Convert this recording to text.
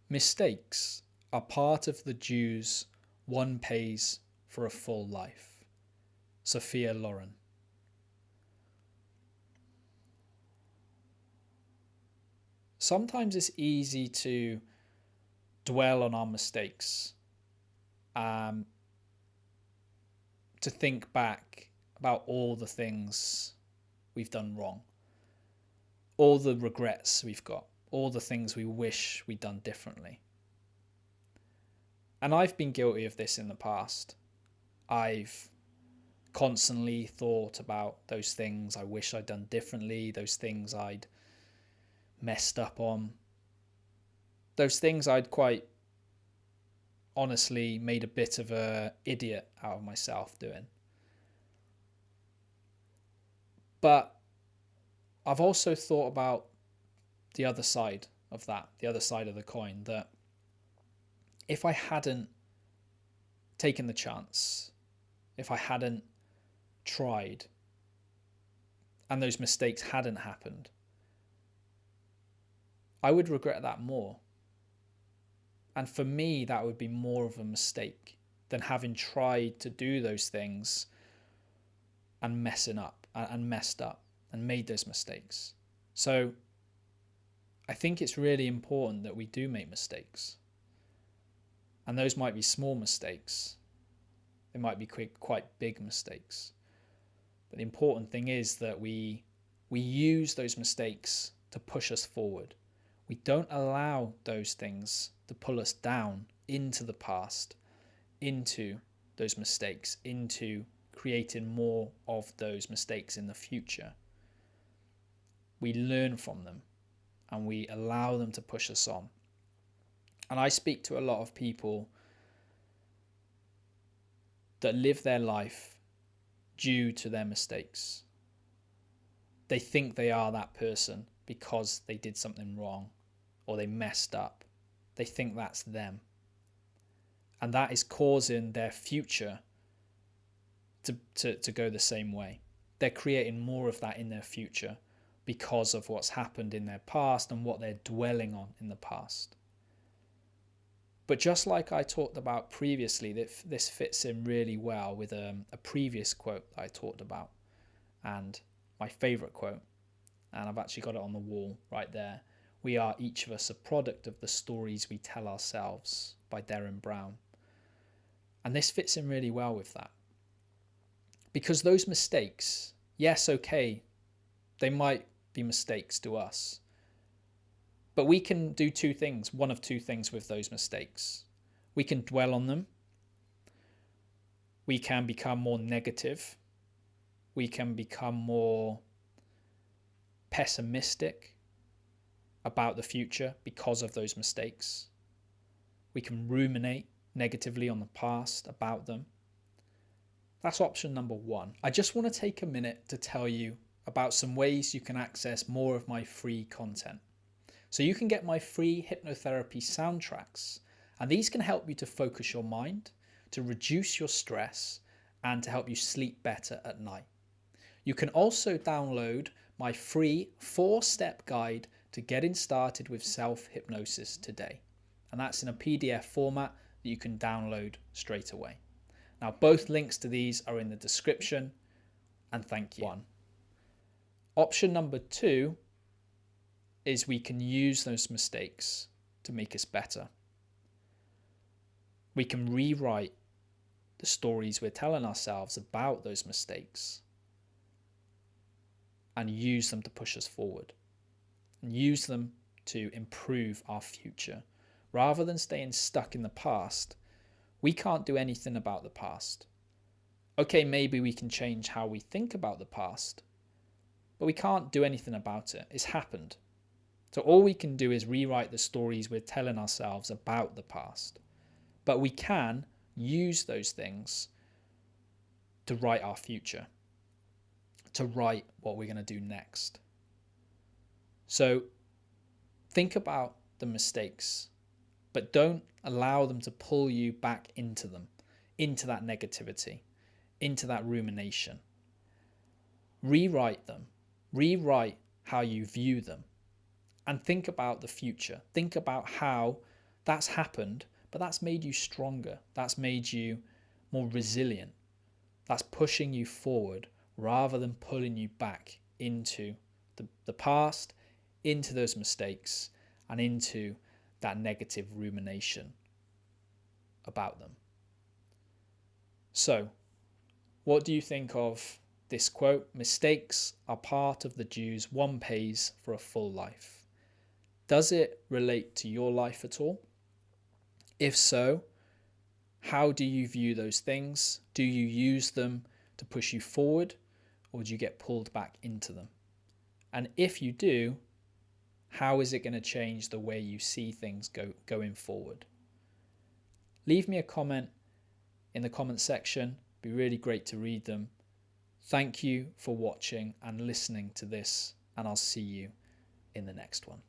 Mistakes are part of the dues one pays for a full life. Sophia Loren. Sometimes it's easy to dwell on our mistakes, um, to think back about all the things we've done wrong, all the regrets we've got, all the things we wish we'd done differently. And I've been guilty of this in the past. I've constantly thought about those things I wish I'd done differently, those things I'd messed up on, those things I'd quite honestly made a bit of an idiot out of myself doing. But I've also thought about the other side of that, the other side of the coin, that if I hadn't taken the chance, if I hadn't tried, and those mistakes hadn't happened, I would regret that more. And for me, that would be more of a mistake than having tried to do those things and messed up and made those mistakes. So I think it's really important that we do make mistakes. And those might be small mistakes. They might be quite big mistakes. But the important thing is that we use those mistakes to push us forward. We don't allow those things to pull us down into the past, into those mistakes, into creating more of those mistakes in the future. We learn from them and we allow them to push us on. And I speak to a lot of people that live their life due to their mistakes. They think they are that person because they did something wrong or they messed up. They think that's them. And that is causing their future to go the same way. They're creating more of that in their future because of what's happened in their past and what they're dwelling on in the past. But just like I talked about previously, this fits in really well with a previous quote that I talked about, and my favourite quote, and I've actually got it on the wall right there. We are each of us a product of the stories we tell ourselves, by Derren Brown. And this fits in really well with that. Because those mistakes, yes, okay, they might be mistakes to us. But we can do two things, one of two things with those mistakes. We can dwell on them. We can become more negative. We can become more pessimistic about the future because of those mistakes. We can ruminate negatively on the past about them. That's option number one. I just want to take a minute to tell you about some ways you can access more of my free content. So you can get my free hypnotherapy soundtracks, and these can help you to focus your mind, to reduce your stress, and to help you sleep better at night. You can also download my free 4-step guide to getting started with self-hypnosis today. And that's in a PDF format that you can download straight away. Now, both links to these are in the description, and thank you. Option number 2 is we can use those mistakes to make us better. We can rewrite the stories we're telling ourselves about those mistakes and use them to push us forward and use them to improve our future. Rather than staying stuck in the past, we can't do anything about the past. Okay, maybe we can change how we think about the past, but we can't do anything about it. It's happened. So all we can do is rewrite the stories we're telling ourselves about the past. But we can use those things to write our future, to write what we're going to do next. So think about the mistakes, but don't allow them to pull you back into them, into that negativity, into that rumination. Rewrite them. Rewrite how you view them. And think about the future. Think about how That's happened, but that's made you stronger. That's made you more resilient. That's pushing you forward rather than pulling you back into the past, into those mistakes, and into that negative rumination about them. So, what do you think of this quote? Mistakes are part of the dues one pays for a full life. Does it relate to your life at all? If so, how do you view those things? Do you use them to push you forward, or do you get pulled back into them? And if you do, how is it going to change the way you see things going forward? Leave me a comment in the comment section. It'd be really great to read them. Thank you for watching and listening to this, and I'll see you in the next one.